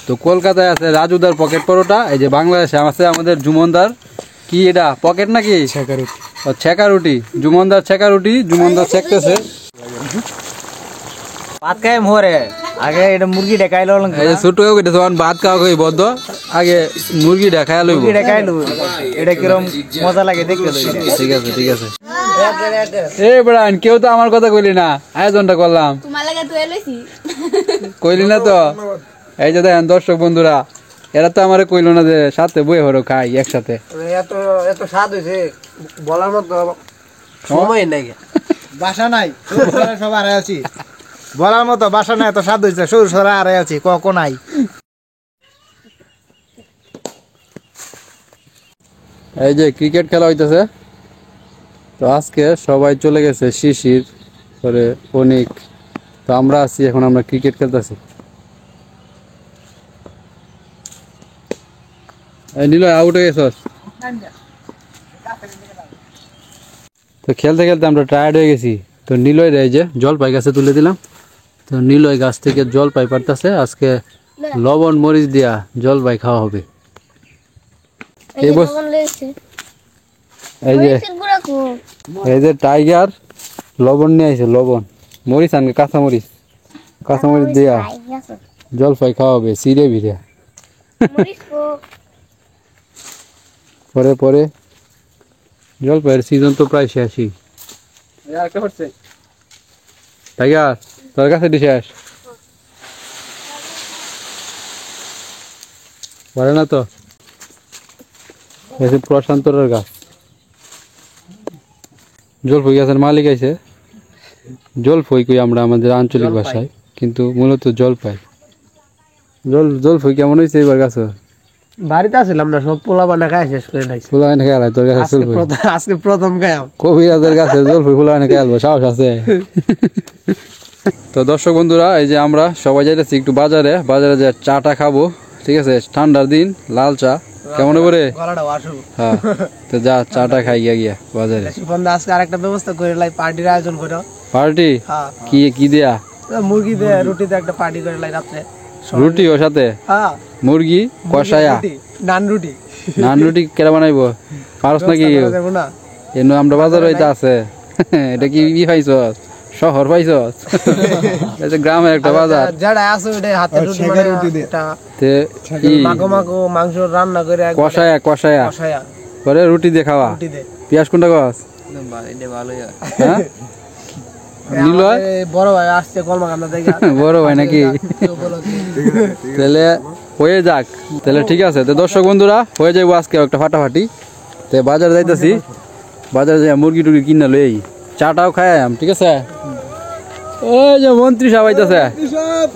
তো কলকাতায় আছে রাজুদার পকেট পরোটা, এই যে বাংলাদেশে আছে আমাদের জুমনদার কি এটা পকেট নাকি ছেঁকা রুটি, জুমনদার ছেঁকা রুটি, জুমনদার ছেঁকতেছে। ভাত খাই মোরে আগে এটা মুরগি দেখাইলো এই যে ছোট এটা তখন ভাত খাওয়া কই বদ্ধ আগে মুরগি দেখাই লইব, মুরগি দেখাইলো এটা কিরকম মজা লাগে দেখতে লই। ঠিক আছে ঠিক আছে। এই ব্রান কেউ তো আমার কথা কইলি না, আয়োজনটা করলাম তোমার লাগা তুই লইছি কইলি না তো। এই যে দেখেন দর্শক বন্ধুরা, এরা তো আমারে কইলো না যে সাথে বই হরো খাই একসাথে। এত এত স্বাদ হইছে বলার মতো সময় নাই, বাসা নাই সব আড়াই আছি বলার মতো বাসা নাই, এত স্বাদ হইছে সরু সরা আড়াই আছি কখন নাই। এই যে ক্রিকেট খেলা হইতেছে, তো আজকে সবাই চলে গেছে, শিশির পরে অনিক, তো আমরা আছি এখন, আমরা ক্রিকেট খেলতেছি। নিলয় আউট হয়ে গেছস, তো খেলতে খেলতে আমরা টায়ার্ড হয়ে গেছি। তো নিলয় এই যে জলপাই গাছে তুলে দিলাম, তো নিলয় গাছ থেকে জলপাই পারতেছে, আজকে লবণ মরিচ দিয়া জলপাই খাওয়া হবে। এই যে টাইগার লবণ নিয়ে আইছে, লবণ মরিচ আনবে, কাঁচামরিচ কাঁচামরিচ দিয়া জলপাই খাওয়া হবে সিরে ভিড়ে। পরে পরে জলপাইয়ের সিজন তো প্রায় শেষই। টাইগার তোর কাছে শেষ পারে না তো। প্রশান্তর গাছ, জলফই গাছের মালিক আইছে, জলফই কই আমরা আমাদের আঞ্চলিক ভাষায়, কিন্তু মূলত জলপাই। জলফই কেমন হয়েছে এবার গাছ? বাড়িতে আসলাম না, সব পোলা বানা খাই শেষ করে নাই। ফুলা এনে খেয়াল তোর কাছে আজকে প্রথম খাইলাম কবিরাজের গাছে জলফই ফুলা এনে খেয়ালবো, সাহস আছে? তো দর্শক বন্ধুরা, এই যে আমরা সবাই যাইতেছি একটু বাজারে, বাজারে যে চাটা খাবো, ঠিক আছে, ঠান্ডার দিন লাল চা কেমন করে। হ্যাঁ, তো যা চাটা খাই গিয়া বাজারে। আজকে আরেকটা ব্যবস্থা করে লাই, পার্টির আয়োজন করো। পার্টি কি কি দেয়া? মুরগি দিয়ে রুটি দিয়ে একটা পার্টি করে লাই রাত্রে। রুটি ওর সাথে মুরগি কষায়া, নান রুটি। নান রুটি কেরা বানাইবো পারস নাকি? এনে আমরা বাজার হইতে আছে, এটা কি পাইছ? শহর পাইছ? গ্রামের একটা বাজার, যারা আছে ওটা হাতে রুটি মাগো মাগো মাংস রান্না করে কষায়া কষায়া কষায়া পরে রুটি দিয়ে খাওয়া। পেঁয়াজ কোনটা গাছ? হ্যাঁ নিলয় বড় ভাই আসছে কলমাকান্দা থেকে। বড় ভাই নাকি? তাহলে হয়ে যাক, তাহলে ঠিক আছে। তো দর্শক বন্ধুরা, হয়ে যাবো আজকে একটা ফাটাফাটি। তো বাজারে যাইতেছি, বাজারে যাই মুরগি টুরগি কিনা লই, চাটাও খাই, ঠিক আছে? ওই যে মন্ত্রী সাহেব আইতাছে,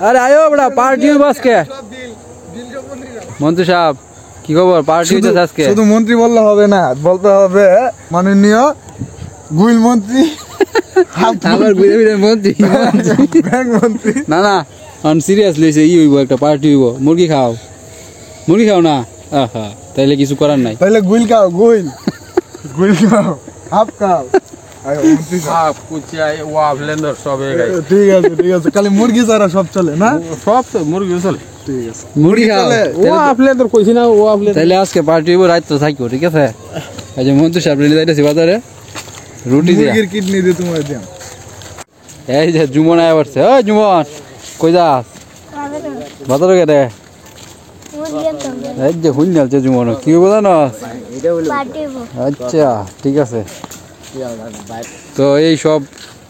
আরে আয়ো বড়া পার্টি হইব আজকে। মন্ত্রী সাহেব কি খবর? পার্টি হইতেছে আজকে। শুধু মন্ত্রী বললে হবে না, বলতে হবে মাননীয় গুইল মন্ত্রী, আবার ঘুরে ফিরে মন্ত্রী ব্যাংক মন্ত্রী। না না সিরিয়াসলি ই হইব, একটা পার্টি হইব, মুরগি খাও, মুরগি খাও না? আহা, তাইলে কিছু করার নাই, তাহলে গুইল খাও, গুইল গুইল খাও, হাফ খাও। ঠিক আছে ঠিক আছে, খালি মুরগি ছাড়া সব চলে না? সব তো মুরগি চলে, ঠিক আছে মুরগি খাও। কইছি না ও আপনি, তাইলে আজকে পার্টি হইব, রাত থাকবো, ঠিক আছে? এই যে মন্ত্রী সাহেব রেলে যাইতেছি বাজারে, রুটি দিয়ে মুরগির কিডনি দিয়ে তোমার দিম। এই যে জুমন আয়া পড়ছে। ওই জুমন কই যাস? বাজারে গে রে। এই যে হুন যাচ্ছে জুমন, কি হইব জানো? আচ্ছা ঠিক আছে। তো এই সব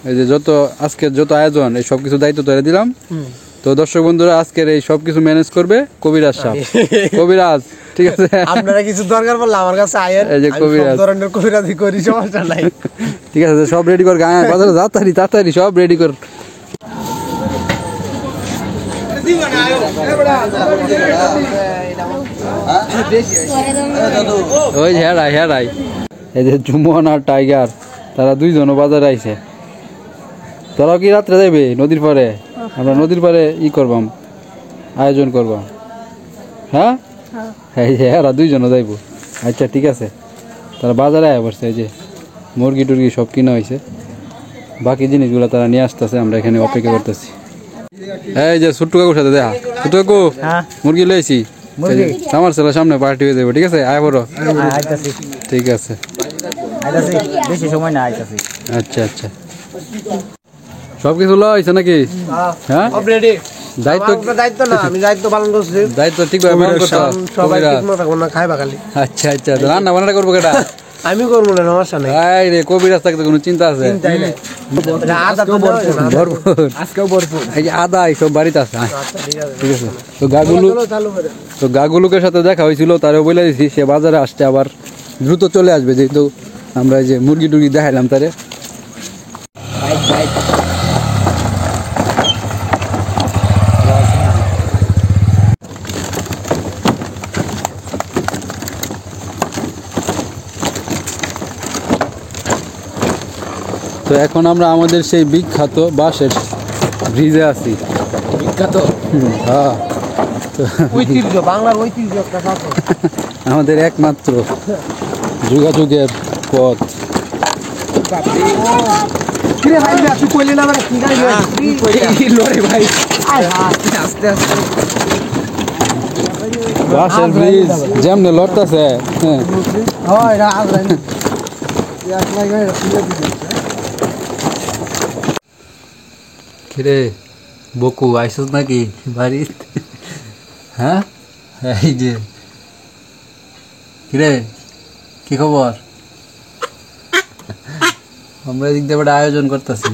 এই যে যত আজকের যত আয়োজন, এই সব কিছু দায়িত্ব ধরে দিলাম। তো দর্শক বন্ধুরা, আজকের এই সব কিছু ম্যানেজ করবে কবিরাজ সাহেব। কবিরাজ ঠিক আছে, আপনারা কিছু দরকার পড়লে আমার কাছে আয়েন, এই যে কবিরাজ, সব ধরনের কবিরাজি করি, সমস্যা নাই। ঠিক আছে, সব রেডি কর, গায়ে বাজারে তাড়াতাড়ি তাড়াতাড়ি সব রেডি কর। ওই হেরাই হেরাই, এই যে জুমন আর টাইগার, তারা দুইজনও বাজারে আইছে। তোরাও কি রাত্রে যাবে নদীর পারে? আমরা নদীর পারে করবাম, আয়োজন করবাম। হ্যাঁ এই যে এরা দুইজনও যাইব। আচ্ছা ঠিক আছে, তারা বাজারে আয়া পড়ছে, এই যে মুরগি টুরগি সব কিনা হয়েছে, বাকি জিনিসগুলো তারা নিয়ে আসতেছে, আমরা এখানে অপেক্ষা করতেছি। এই যে ছোট্ট কাকুর সাথে দেখা ছোট্ট কাকু হ্যাঁ মুরগি লইছি মুরগি? আমার ছেলের সামনে পার্টি হয়ে যাবে ঠিক আছে আয় বড় আইতাছি ঠিক আছে আইতাছি বেশি সময় না আইতাছি আচ্ছা আচ্ছা সব কিছু লইছে নাকি হ্যাঁ অলরেডি দায়িত্ব দায়িত্ব না আমি দায়িত্ব পালন করছি দায়িত্ব ঠিকভাবে পালন করতে হবে। সবাই কবিরাজ। ঠিক মতো না খাইবা খালি আচ্ছা আচ্ছা তো রান্না বান্নাটা করবো কেটা আমি করবো না সমস্যা নাই আই রে কবিরাজ থাকতে কোনো চিন্তা আছে চিন্তাই নাই আদা তো ভরপুর আজকেও ভরপুর এই যে আদা এইসব বাড়িতে আছে আয়, আচ্ছা ঠিক আছে ঠিক আছে তো গাগুলু চলো চালু করে তো গাগুলুকের সাথে দেখা হয়েছিল তারও বলে দিছি সে বাজারে আসছে আবার দ্রুত চলে আসবে যেহেতু আমরা এই যে মুরগি টুরগি দেখাইলাম তারে তো এখন আমরা আমাদের সেই বিখ্যাত বাঁশের ব্রিজে আছি বিখ্যাত হ্যাঁ তো ঐতিহ্য বাংলার ঐতিহ্য একটা কথা আমাদের একমাত্র যুগাযুগের পথ কিরে ভাই তুই কইলি না মানে কি গাড়ি কি লরে ভাই আস্তে আস্তে বাঁশের ব্রিজ যেমনে লড়তেছে হ্যাঁ হয় রাগ রানি এক লাগে কিরে বকু আইসস নাকি বাড়িত হ্যাঁ এই যে কিরে কি খবর আমরা এদিক দিয়ে একটা আয়োজন করতেছি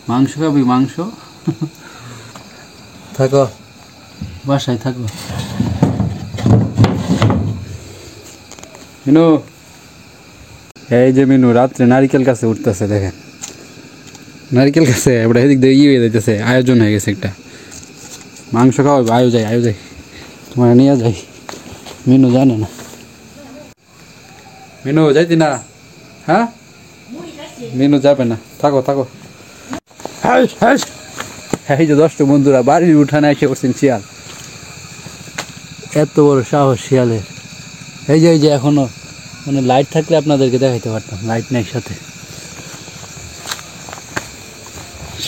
মাংস খাবি মাংস থাকো বাসায় থাকো মিনু এই যে মিনু রাত্রে নারিকেল গাছে উঠতেছে দেখেন নারিকেল গাছে এবার এদিক দিয়ে ইয়ে হয়ে যাইতেছে আয়োজন হয়ে গেছে একটা মাংস খাওয়া আয়ো যাই তোমার নিয়ে যাই মিনু জানে না মিনু যাইতি না হ্যাঁ মিনু যাবে না থাকো এই যে 10টা বন্ধুরা বাড়ির উঠানে এসে করছেন শিয়াল এত বড় সাহস শিয়ালের এই যে এখনো মানে লাইট থাকলে আপনাদেরকে দেখাইতে পারতাম লাইট নেই সাথে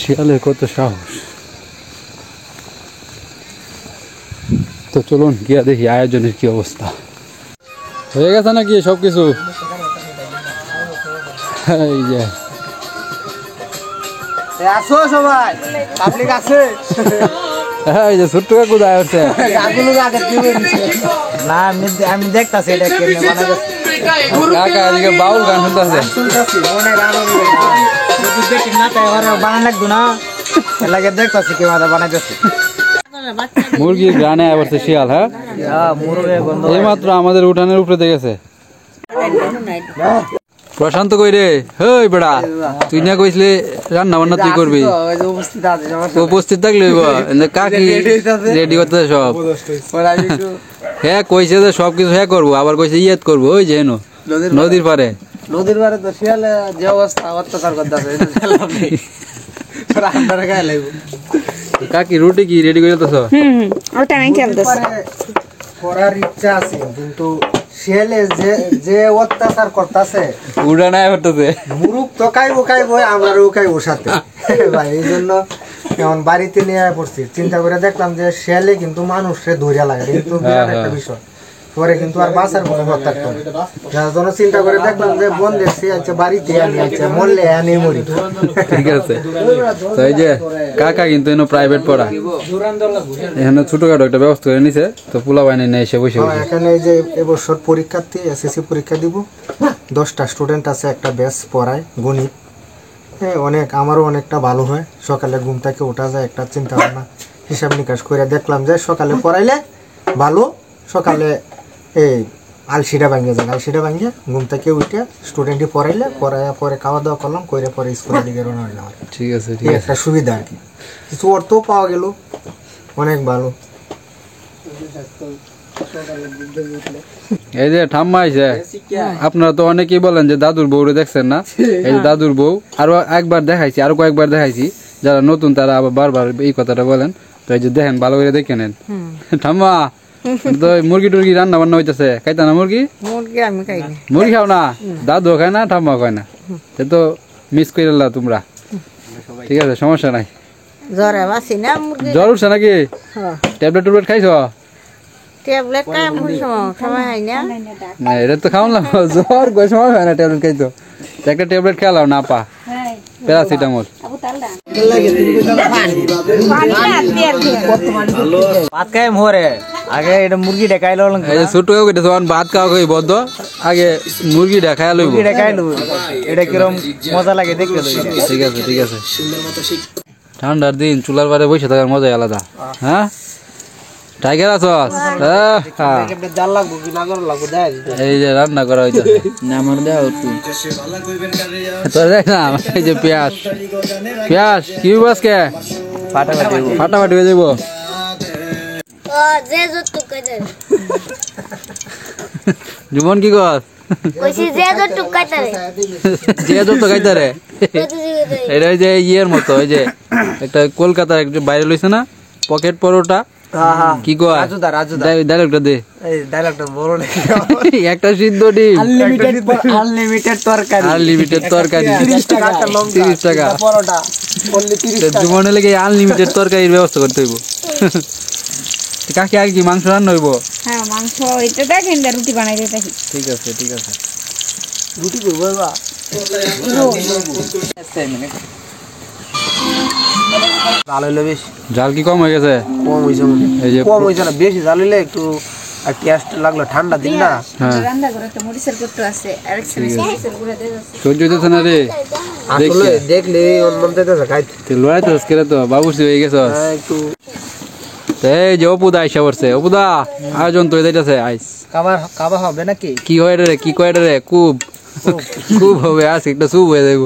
শিয়ালের কত সাহস তো চলুন গিয়া দেখি আয়োজনের কি অবস্থা হয়ে গেছে নাকি সবকিছু এই যে আসো সবাই পাবলিক আছে এই যে ছোট্ট কাকু দায় হচ্ছে গাগুলো আগে কি বলছে না আমি দেখতাছি এটা কেমনে বানাইছে কাকা এদিকে বাউল গান শুনতেছে শুনতাছি মনে গান যদি দেখি না তাই আর বানান লাগতো না লাগে দেখতাছি কি মাথা বানাইতেছে মুরগির গ্রানে আবার শিয়াল হ্যাঁ মুরগে গন্ধ এইমাত্র আমাদের উঠানের উপরে দেখেছে প্রশান্ত কই রে হেই বেড়া তুই না কইছিলে রান্না বান্না তুই করবি উপস্থিত আছে উপস্থিত থাকলে কাকি রেডি করতে সব হ্যাঁ কইছে যে সবকিছু হ্যাঁ করবো আবার কইছে ইয়েত করবো ওই যে হেন নদীর পারে নদীর পারে তো শিয়ালে যে অবস্থা অত্যাচার করতেছে আমরা গায়ে লাগবো কাকি রুটি কি রেডি করে দিতেছ ওটা আমি খেলতেছি করার ইচ্ছা আছে কিন্তু শিয়ালে যে যে অত্যাচার করতেছে উড়ানায় হতেছে মুরুখ তো খাইবো আমরাও খাইবো সাথে ভাই এই জন্য এখন বাড়িতে নিয়ে পড়ছি চিন্তা করে দেখলাম যে শিয়ালে কিন্তু মানুষে ধৈর্য লাগে কিন্তু বিরাট একটা বিষয় পরে কিন্তু আর বাঁচার কোনো পথ থাকতো না যার জন্য চিন্তা করে দেখলাম যে বোন দেখছি আচ্ছা বাড়িতে আনি আচ্ছা মরলে আনি মরি ঠিক আছে তো এই যে কাকা কিন্তু এনে প্রাইভেট পড়া এখানে ছোটখাটো একটা ব্যবস্থা করে নিছে তো পোলা বাইনে নিয়ে এসে বসে বসে এখানে এই যে এবছর পরীক্ষার্থী এসএসসি পরীক্ষা দিব 10টা স্টুডেন্ট আছে একটা ব্যাচ পড়ায় গণিত হ্যাঁ অনেক আমারও অনেকটা ভালো হয় সকালে ঘুম থেকে ওঠা যায় একটা চিন্তা ভাবনা হিসাব নিকাশ করে দেখলাম যে সকালে পড়াইলে ভালো সকালে এই আলসিটা ভাঙিয়ে ঘুম থেকে উঠে স্টুডেন্টই পড়াইলে পরে খাওয়া দাওয়া করলাম করে পরে স্কুলের দিকে রওনা হইলাম ঠিক আছে এই একটা সুবিধা আর কি কিছু অর্থও পাওয়া গেল অনেক ভালো এই যে ঠাম্মা আইছে আপনারা তো অনেকেই বলেন যে দাদুর বউরে দেখছেন না এই যে দাদুর বউ আরো একবার দেখাইছি আরো কয়েকবার দেখাইছি যারা নতুন তারা আবার বারবার এই কথাটা বলেন তো এই যে দেখেন ভালো করে দেখে নেন ঠাম্মা তো মুরগি টুরগি রান্না বান্না হইতেছে খাইতা না মুরগি আমি খাই মুরগি খাও না দাদু খায় না ঠাম্মা খায় না সে তো মিস করে তোমরা ঠিক আছে সমস্যা নাই জ্বরে বাসি না মুরগি জ্বর উঠছে নাকি ট্যাবলেট টুবলেট খাইছো ট্যাবলেট কাম সময় হয় না না এটা তো খাওয়ালাম জ্বর কই সময় হয় না ট্যাবলেট খাইতো একটা ট্যাবলেট খেলাও না পা প্যারাসিটামল ভাত খাই মোরে আগে এটা মুরগি দেখাইলো এই যে ছোট কইতে যখন ভাত খাওয়া কই বদ্ধ আগে মুরগি দেখায় লইব মুরগি দেখাইলো এটা কিরম মজা লাগে দেখতে তো ঠিক আছে ঠিক আছে ঠান্ডার দিন চুলার বারে বসে থাকার মজাই আলাদা হ্যাঁ টাইগার আছস জাল লাগবো কি না করা লাগবো দেয় এই যে রান্না করা হইতো না আমার দাও তুই তো দেখ না এই যে পেঁয়াজ পেঁয়াজ কি বাসকে ফাটাফাটি হয়ে যাবো যে যতটুক কইতে জীবন কি কর কইছি যে যতটুক কইতে যে যত খাইতে রে এটা ওই যে ইয়ের মতো ওই যে একটা কলকাতার একটা বাইরে লইছে না পকেট পরোটা কি কয় রাজুদা রাজুদা ডায়লগটা দে এই ডায়লগটা বড় নাকি একটা সিদ্ধ ডিম আনলিমিটেড তরকারি আনলিমিটেড তরকারি 30 টাকা 30 টাকা পরোটা only 30 টাকা জীবনে লেগে আনলিমিটেড তরকারির ব্যবস্থা করতে হইব কাকি আগে কি মাংস রান্না হইব হ্যাঁ মাংস এটা দেখেন রুটি বানাই দিতে ঠিক আছে ঠিক আছে রুটি করব বাবা জাল হইলে বেশি জাল কি কম হয়ে গেছে কম হইছে এই যে কম হইছে না বেশি জাল হইলে একটু আর টেস্ট লাগলো ঠান্ডা দিন না হ্যাঁ রান্না করে একটা মরিচের করতে আছে আরেক মরিচের গুঁড়া দিয়ে আছে সহ্য হইতেছে না রে আসলে দেখলে মন চাইতেছে খাইতে তুই লড়াই তো আজকে তো বাবুসি হয়ে গেছ একটু এই যে অপুদা আইসা পড়ছে অপুদা আয়োজন তো যাইতেছে আইস খাবার হবে নাকি কি হয় রে কি কয় রে কুব কুব হবে আজকে একটা স্যুপ হয়ে যাইব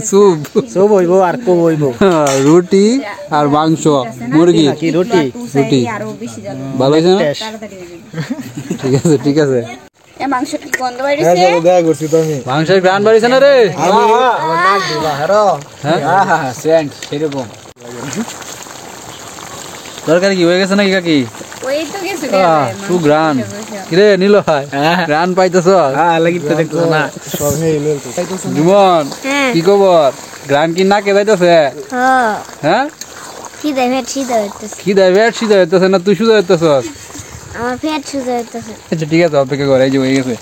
স্যুপ সব হইব আর কম হইব রুটি আর মাংস মুরগি কি রুটি রুটি আরো বেশি যাবে ভালো হয়েছে না তাড়াতাড়ি ঠিক আছে ঠিক আছে এ মাংস কি গন্ধ বাইরেছে দেখা করছি তো আমি মাংসের গ্রান বাড়িছে না রে আমার নাক দিবা হেরো হ্যাঁ সেন্ট সেরকম তরকারি কি হয়ে গেছে নাকি কাকি ওই তো গেছে তু গ্রান কিরে নিল হয় গ্রান পাইতেছ হ্যাঁ লাগি তো দেখছো না সব নিয়ে এলো জুমন কি খবর গ্রান কি নাকে যাইতেছে হ্যাঁ হ্যাঁ কি দেবে সিধা হইতেছে কি দেয় ব্যাট সিধা হইতেছে না তুই সুদা হইতেছ আমার পেট সুজা হইতেছে আচ্ছা ঠিক আছে অপেক্ষা করে এই যে হয়ে গেছে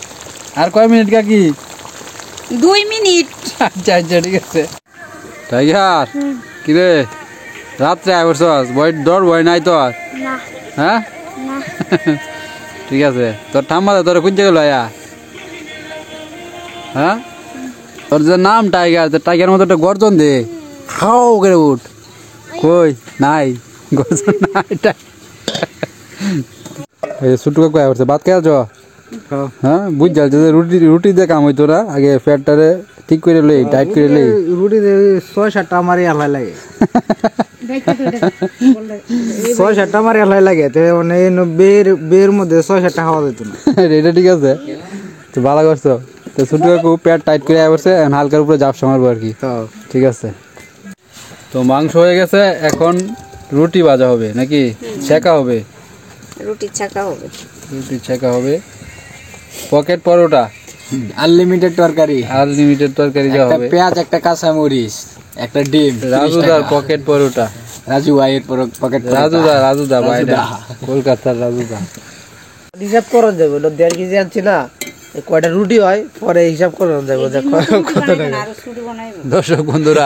আর কয় মিনিট কাকি 2 মিনিট আচ্ছা আচ্ছা ঠিক আছে টাইগার কিরে রাত্রে আয় বসছস ভয় ডর ভয় নাই তোর না হ্যাঁ না ঠিক আছে তোর ঠাম্মা তোর কোন জায়গায় লয়া হ্যাঁ তোর যে নাম টাইগার টাইগার মতো একটা গর্জন দে খাও করে উঠ কই নাই গর্জন নাই এই ছোট কাকু আয় বসছে ভাত খেয়েছ হ্যাঁ বুঝ যাচ্ছে যে রুটি রুটি দিয়ে কাম হইতো না আগে ফ্যাটটারে ঠিক করে লই টাইট করে লই রুটি 6-7টা আমারই আলাই লাগে 6-7টা আমারই আলাই লাগে তে মানে বের মধ্যে 6-7টা খাওয়া যেত না এটা ঠিক আছে তো ভালো করছো তো ছোট কাকু পেট টাইট করে আয় বসছে হালকার উপরে জাপসা মারবো আর কি ঠিক আছে তো মাংস হয়ে গেছে এখন রুটি ভাজা হবে নাকি ছেঁকা হবে রুটি ছাকা হবে রুটি ছেঁকা হবে পকেট পরোটা আনলিমিটেড তরকারি আনলিমিটেড তরকারি যা হবে পেঁয়াজ একটা কাঁচা মরিচ একটা ডিম রাজুদার পকেট পরোটা রাজু ভাইয়ের পকেট রাজুদা বাইরে কলকাতার রাজুদা হিসাব করন যাবে 1.5 কেজি আনছি না কয়টা রুটি হয় পরে হিসাব করন যাবে যে কত টাকা আর রুটি বানাইবো দর্শক বন্ধুরা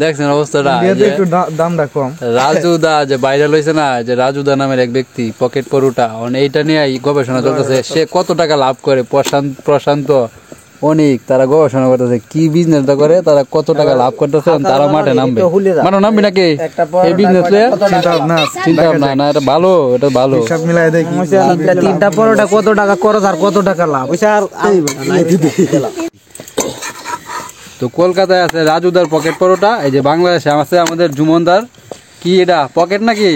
দেখছেন অবস্থাটা একটু দামটা কম রাজুদা যে বাইরে লইছে না যে রাজুদা নামের এক ব্যক্তি পকেট পরোটা এইটা নিয়ে গবেষণা চলতেছে সে কত টাকা লাভ করে প্রশান্ত অনেক তারা গবেষণা করতেছে কি বিজনেসটা করে তারা কত টাকা লাভ করতেছে তারা মাঠে নামবে মানে নামবি নাকি এই বিজনেস চিন্তা ভাবনা না এটা ভালো এটা ভালো সব মিলাই দেখি তিনটা পরোটা কত টাকা খরচ আর কত টাকা লাভ তো কলকাতায় আছে রাজুদার পকেট পরোটা এই যে বাংলাদেশে আছে আমাদের জুমনদার কি এটা পকেট নাকি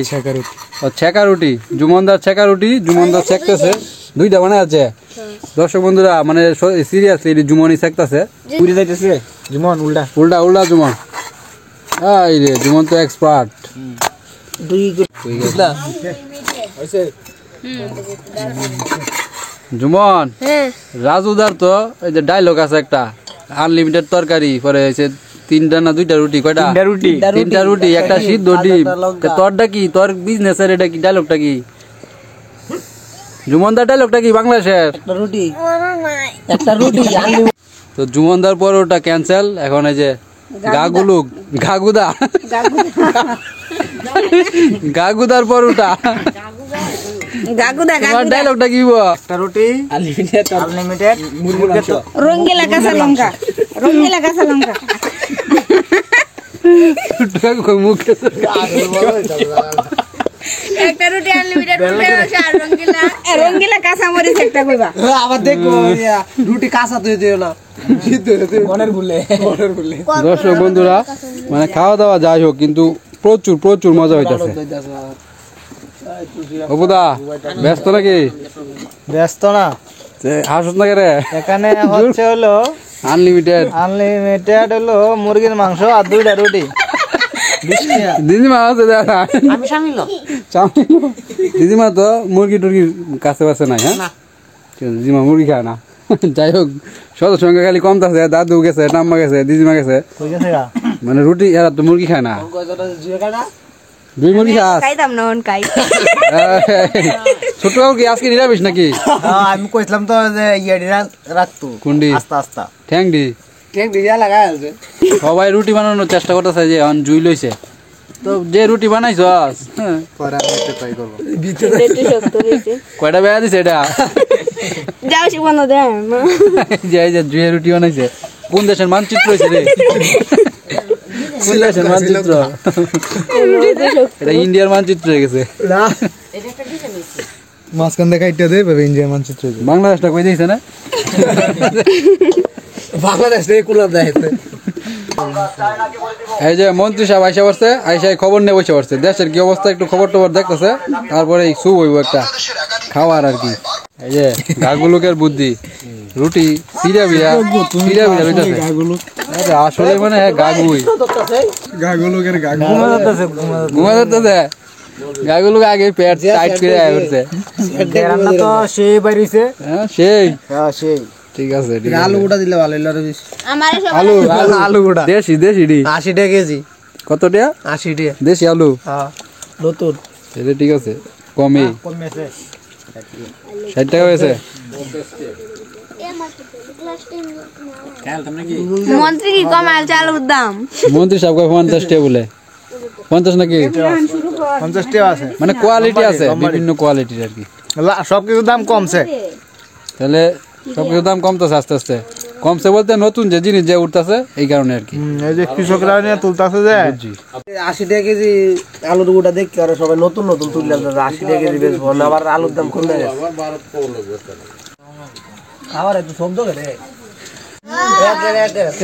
ছেঁকা রুটি জুমনদার ছেঁকা রুটি জুমনদার ছেঁকতেছে দুইটা বানায় আছে দর্শক বন্ধুরা মানে সিরিয়াসলি জুমনই ছেঁকতেছে পুরি যাইতেছে জুমন উল্টা উল্টা উল্টা জুমন এই রে জুমন তো এক্সপার্ট জুমন রাজুদার তো এই যে ডায়লগ আছে একটা আনলিমিটেড তরকারি পরে হয়েছে তিনটা না দুইটা রুটি কয়টা তিনটা রুটি একটা সিদ্ধ ডিম তা তোরটা কি তোর বিজনেসের এটা কি ডায়লগটা কি জুমনদার ডায়লগটা কি বাংলাদেশের একটা রুটি তো জুমনদার পরোটা ক্যান্সেল এখন এই যে গাগুদার পরোটা তোমার ডায়লগটা কি একটা রুটি আনলিমিটেড রঙ্গিলা কাঁচা লঙ্কা মুখে একটা রুটি আনলিমিটেড রঙ্গিলা কাঁচা মরিচ একটা কইবা আবার দেখো রুটি কাঁচা তুই দিও না মনের ভুলে দর্শক বন্ধুরা মানে খাওয়া দাওয়া যাই হোক কিন্তু প্রচুর প্রচুর মজা হইতাছে অবুদা ব্যস্ত নাকি ব্যস্ত না হাসত না রে এখানে হচ্ছে হলো আনলিমিটেড হলো মুরগির মাংস আর দুইটা রুটি দিদিমা আছে দিদিমা তো মুরগি টুরগির কাছে পাশে নাই হ্যাঁ দিদিমা মুরগি খায় না যাই হোক সদস্য সংখ্যা খালি কম আছে দাদু গেছে টাম্মা গেছে দিদিমা গেছে মানে রুটি এরা তো মুরগি খায় না দুই মুরগি খাস খাইতাম না খাই ছোট কি আজকে নিরামিষ নাকি আমি কইছিলাম তো যে ইয়েডি রাখতো কুন্ডি আস্তা ঠ্যাংডি লাগাই আছে সবাই রুটি বানানোর চেষ্টা করতেছে যে এখন জুই লইছে তো যে রুটি বানাইছস কয়টা বেয়া দিছে এটা যাও শিবন দে যে জুয়ে রুটি বানাইছে কোন দেশের মানচিত্র হয়েছে রে কোন দেশের মানচিত্র এটা ইন্ডিয়ার মানচিত্র হয়ে গেছে মাঝখান থেকে কাইটা দে ইন্ডিয়ার মানচিত্র বাংলাদেশটা কই দিয়েছে না বাংলাদেশ থেকে কুলার দেয় এই যে মন্ত্রী সাহেব আইসা পড়ছে আইসা খবর নিয়ে বসে পড়ছে দেশের কি অবস্থা একটু খবর টবর দেখতেছে তারপরে সু হইব একটা খাওয়ার আর কি এই যে গাগুলুকের বুদ্ধি রুটি সিরা বিরা লইতাছে আসলে মানে গাগুই গাগুলোকের ঘুমা যাচ্ছে গাগুলুক আগে পেট টাইট করে আয় করছে রান্না তো সেই বাইরেছে হ্যাঁ সেই সেই ঠিক আছে ঠিক আছে আলু গোটা দিলে ভালো হইলো আরো বেশি আমারে সব আলু গোটা দেশি ডি 80 টাকা কেজি কত টাকা 80 টাকা দেশি আলু হ্যাঁ নতুন এটা ঠিক আছে কমই 60 টাকা হয়েছে মন্ত্রী কি কমাল চালুর দাম মন্ত্রী সাহেব 50 টাকা বলে 50 নাকি 50 টাকা আছে মানে কোয়ালিটি আছে বিভিন্ন কোয়ালিটির আর কি সবকিছু দাম কমছে তাহলে সবকিছু দাম কমতেছে আস্তে আস্তে কমছে বলতে নতুন যে জিনিস যে উঠতেছে এই কারণে আর কি এই যে কৃষকরা নিয়ে তুলতাছে যে 80 টাকা কেজি আলুর গোটা দেখি আর সবাই নতুন নতুন তুললে 80 টাকা কেজি বেচবো না আবার আলুর দাম কমে গেছে আবার একটু শব্দ করে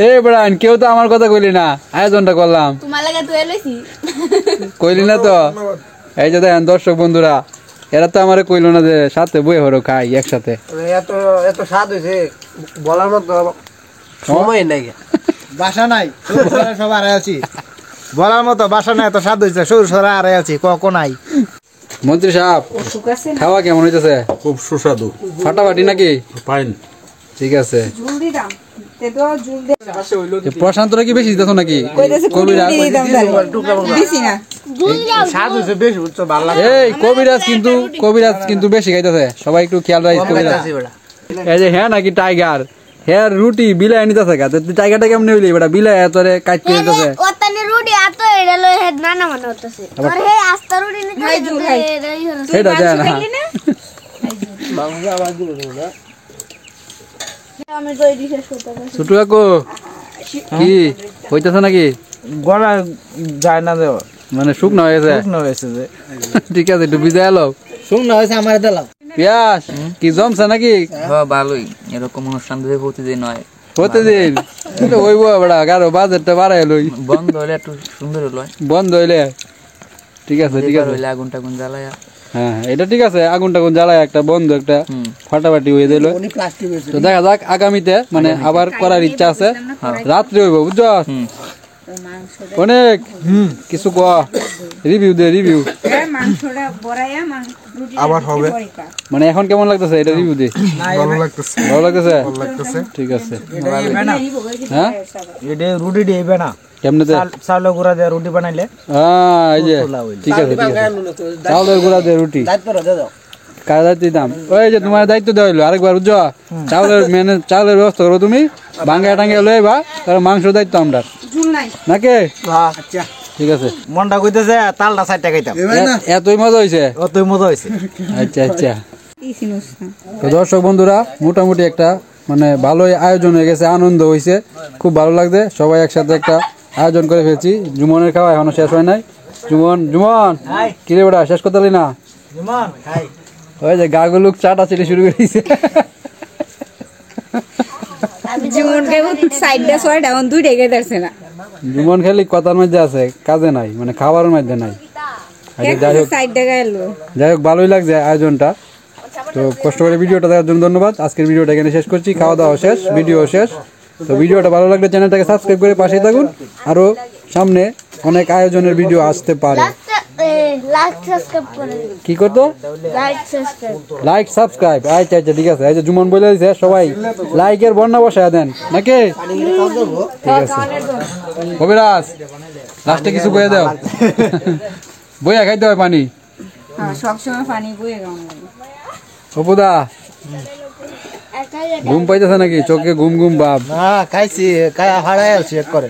এই ব্রান কেউ তো আমার কথা কইলি না আয়োজনটা করলাম তোমার লাগে তুই লইছি কইলি না তো এই যে দেখেন দর্শক বন্ধুরা এরা তো আমারে কইলো না যে সাথে বই হরো খাই একসাথে এত এত স্বাদ হয়েছে বলার মতো সময় নাই বাসা নাই সব আড়াই আছি বলার মতো বাসা নাই এত স্বাদ হয়েছে সরু সরা আড়াই আছি নাই মন্ত্রী সাহেব খাওয়া কেমন হইতেছে খুব সুস্বাদু ফাটাফাটি নাকি ফাইন ঠিক আছে প্রশান্তরা কি বেশি দিতেছ নাকি এই কবিরাজ কিন্তু বেশি খাইতেছে সবাই একটু খেয়াল রাখিস কবিরাজ এই যে হ্যাঁ নাকি টাইগার হ্যাঁ রুটি বিলাই নিতেছে গা টাইগারটা কেমন হইলি বেটা বিলাই তোরে কাট করে দিতেছে ওতানে রুটি আতো এড়ে লই হেড নানা মনে হতেছে আর হে আস্তা রুটি নিতে এটা দেন না আমি তো এডি শেষ করতে পারি ছোটু কাকু কি হইতাছে নাকি গলা যায় না দেও মানে শুকনো হয়েছে যে ঠিক আছে একটু ভিজে এলো শুকনো হয়েছে আমার দিলাম পিয়াস কি জমছে নাকি ভালোই এরকম অনুষ্ঠান দিতে প্রতিদিন হয় প্রতিদিন হইব বেড়া কারো বাজেটটা বাড়াই লই বন্ধ হলে একটু সুন্দর হলো বন্ধ হইলে ঠিক আছে ঠিক আছে হইলে আগুন টাগুন জ্বালায়া হ্যাঁ এটা ঠিক আছে আগুন টাগুন জ্বালায় একটা বন্ধ একটা ফাটাফাটি হয়ে দিল তো দেখা যাক আগামীতে মানে আবার করার ইচ্ছা আছে রাত্রে হইব বুঝছস অনেক কিছু রিভিউ দে রিভিউ মাংসটা বড়াইয়া রুটি আবার হবে। মানে এখন কেমন লাগতেছে এটা রিভিউ দি? ভালো লাগতেছে, ভালো লাগতেছে? ভালো লাগতেছে। ঠিক আছে। এটা ইবে না হ্যাঁ এটা রুটি দিয়ে ইবে না কেমনে চাল গুঁড়া দিয়ে রুটি বানাইলে এই যে ঠিক আছে ঠিক আছে চাউলের গুঁড়া দিয়ে রুটি দায়িত্ব রাখে দাও কার দায়িত্ব দিতাম? ওই যে তোমার দায়িত্ব দেওয়া হইলো আরেকবার বুঝছো, চাউলের ব্যবস্থা করো তুমি, ভাঙ্গা টাঙ্গা লইবা, তার মাংসের দায়িত্ব আমরা নাকি? আচ্ছা ঠিক আছে। মনটা কইতেছে তালটা 60 টাকা খাইতাম এতই মজা হয়েছে? অতই মজা হইছে। আচ্ছা আচ্ছা। তো দর্শক বন্ধুরা মোটামুটি একটা মানে ভালোই আয়োজন হয়ে গেছে, আনন্দ হয়েছে, খুব ভালো লাগছে, সবাই একসাথে একটা আয়োজন করে ফেলছি। জুমনের খাওয়া এখনো শেষ হয় নাই। জুমন কিরে বেটা শেষ করতে পারলি না? ইমান খাই ওই যে গাগুলো চাটা চিটি শুরু করে দিয়েছে। জীবন কেবল সাইডটা ছয়টা এখন দুইটাই খাইতেছে না, জুমন খালি কথার মধ্যে আছে, কাজে নাই, মানে খাবারের মধ্যে নাই। আচ্ছা যাই হোক, সাইডটা গাইলো। যাই হোক ভালোই লাগছে আয়োজনটা। তো কষ্ট করে ভিডিওটা দেখার জন্য ধন্যবাদ। আজকের ভিডিওটা এখানে শেষ করছি, খাওয়া দাওয়া শেষ, ভিডিও শেষ। তো ভিডিওটা ভালো লাগলে চ্যানেলটাকে সাবস্ক্রাইব করে পাশেই থাকুন, আরো সামনে অনেক আয়োজনের ভিডিও আসতে পারে। লাইক সাবস্ক্রাইব করে দিন। কি করতো? Like subscribe. Like subscribe. আচ্ছা আচ্ছা ঠিক আছে। এই যে জুমন বলে দিছে সবাই লাইকের বর্ণা বসায় দেন নাকি? ঠিক আছে। কবিরাজ লাস্টে কিছু বয়ে দাও, বইয়া খাইতে হয় পানি। সবসময় পানি বয়ে গান লাগে। অপুদা ঘুম পাইতেছে নাকি? চোখে ঘুম ঘুম ভাব। হ্যাঁ খাইছি খাই হারাই আছি এক করে